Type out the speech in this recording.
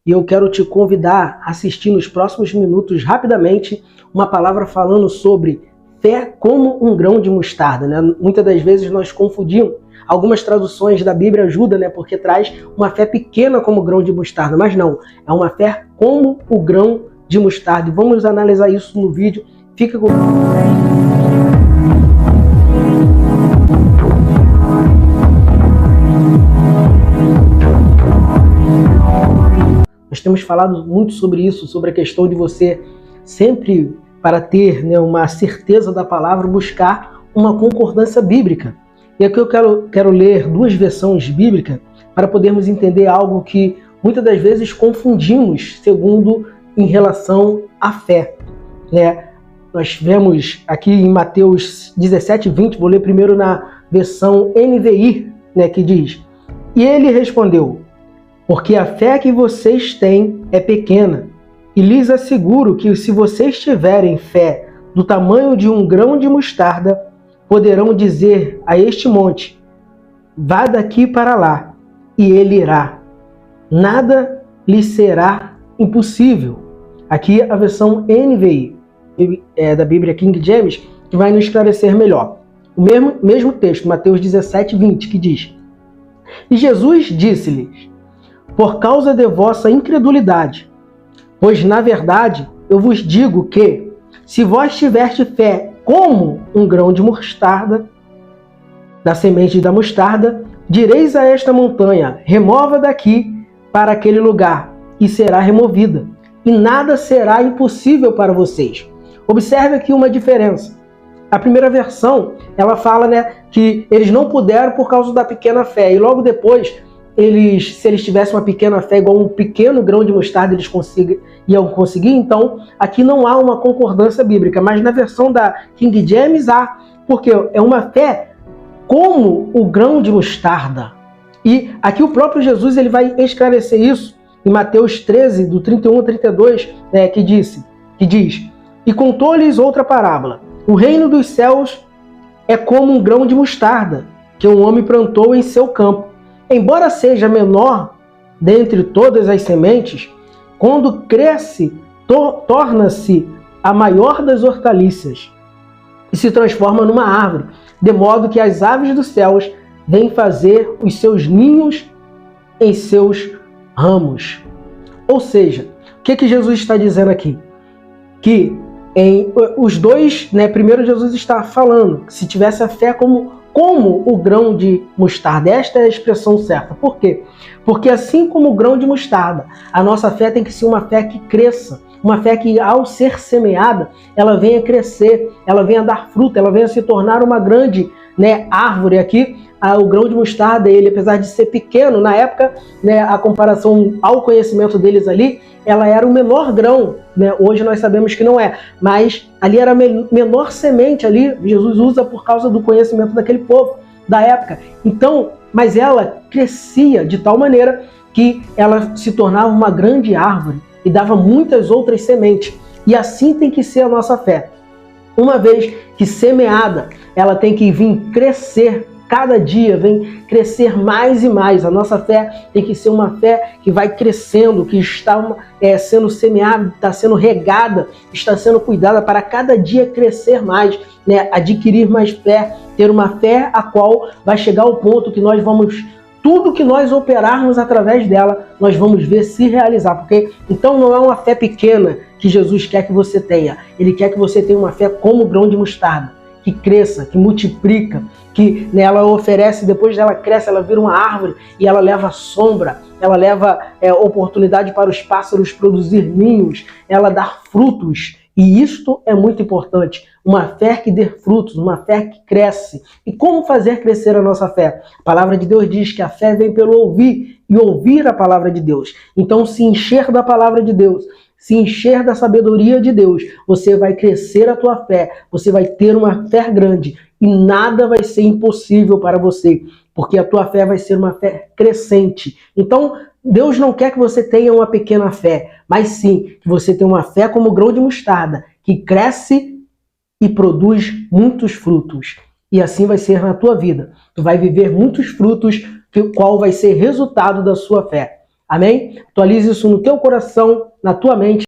e eu quero te convidar a assistir nos próximos minutos, rapidamente, uma palavra falando sobre fé como um grão de mostarda, né? Muitas das vezes nós confundimos. Algumas traduções da Bíblia ajudam, né? Porque traz uma fé pequena como grão de mostarda, mas não, é uma fé como o grão de mostarda. E vamos analisar isso no vídeo. Fica com... Nós temos falado muito sobre isso, sobre a questão de você sempre, para ter, né, uma certeza da palavra, buscar uma concordância bíblica. E aqui eu quero ler duas versões bíblicas para podermos entender algo que muitas das vezes confundimos segundo em relação à fé, né? Nós vemos aqui em Mateus 17:20, vou ler primeiro na versão NVI, né, que diz: "E ele respondeu, porque a fé que vocês têm é pequena, e lhes asseguro que se vocês tiverem fé do tamanho de um grão de mostarda, poderão dizer a este monte, vá daqui para lá, e ele irá. Nada lhe será impossível." Aqui a versão NVI, da Bíblia King James, que vai nos esclarecer melhor. O mesmo texto, Mateus 17:20, que diz: "E Jesus disse-lhes, por causa de vossa incredulidade, pois na verdade eu vos digo que, se vós tiverdes fé como um grão de mostarda, da semente da mostarda, direis a esta montanha, remova daqui para aquele lugar, e será removida, e nada será impossível para vocês." Observe aqui uma diferença. A primeira versão, ela fala, né, que eles não puderam por causa da pequena fé, e logo depois, se eles tivessem uma pequena fé igual um pequeno grão de mostarda, eles iam conseguir. Então, aqui não há uma concordância bíblica, mas na versão da King James há, porque é uma fé como o grão de mostarda. E aqui o próprio Jesus ele vai esclarecer isso em Mateus 13, do 31 ao 32, que diz: "E contou-lhes outra parábola. O reino dos céus é como um grão de mostarda, que um homem plantou em seu campo. Embora seja menor dentre todas as sementes, quando cresce, torna-se a maior das hortaliças e se transforma numa árvore, de modo que as aves dos céus vêm fazer os seus ninhos em seus ramos." Ou seja, o que Jesus está dizendo aqui? Que os dois, né, primeiro Jesus está falando que se tivesse a fé como o grão de mostarda. Esta é a expressão certa. Por quê? Porque assim como o grão de mostarda, a nossa fé tem que ser uma fé que cresça, uma fé que, ao ser semeada, ela venha crescer, ela venha dar fruto, ela venha se tornar uma grande, né, árvore. Aqui, o grão de mostarda, ele, apesar de ser pequeno, na época, né, a comparação ao conhecimento deles ali, ela era o menor grão, né? Hoje nós sabemos que não é, mas ali era a menor semente, ali Jesus usa por causa do conhecimento daquele povo da época. Então, mas ela crescia de tal maneira que ela se tornava uma grande árvore e dava muitas outras sementes. E assim tem que ser a nossa fé. Uma vez que semeada, ela tem que vir crescer. Cada dia vem crescer mais e mais. A nossa fé tem que ser uma fé que vai crescendo, que está sendo semeada, está sendo regada, está sendo cuidada para cada dia crescer mais, né? Adquirir mais fé, ter uma fé a qual vai chegar ao ponto que nós vamos, tudo que nós operarmos através dela, nós vamos ver se realizar. Porque então não é uma fé pequena que Jesus quer que você tenha. Ele quer que você tenha uma fé como o grão de mostarda, que cresça, que multiplica, que, né, ela oferece, depois dela cresce, ela vira uma árvore e ela leva sombra, ela leva oportunidade para os pássaros produzir ninhos, ela dá frutos. E isto é muito importante, uma fé que dê frutos, uma fé que cresce. E como fazer crescer a nossa fé? A palavra de Deus diz que a fé vem pelo ouvir, e ouvir a palavra de Deus. Então, se encher da palavra de Deus, se encher da sabedoria de Deus, você vai crescer a tua fé, você vai ter uma fé grande e nada vai ser impossível para você, porque a tua fé vai ser uma fé crescente. Então, Deus não quer que você tenha uma pequena fé, mas sim que você tenha uma fé como grão de mostarda, que cresce e produz muitos frutos. E assim vai ser na tua vida. Tu vai viver muitos frutos, qual vai ser resultado da sua fé. Amém? Atualize isso no teu coração, na tua mente.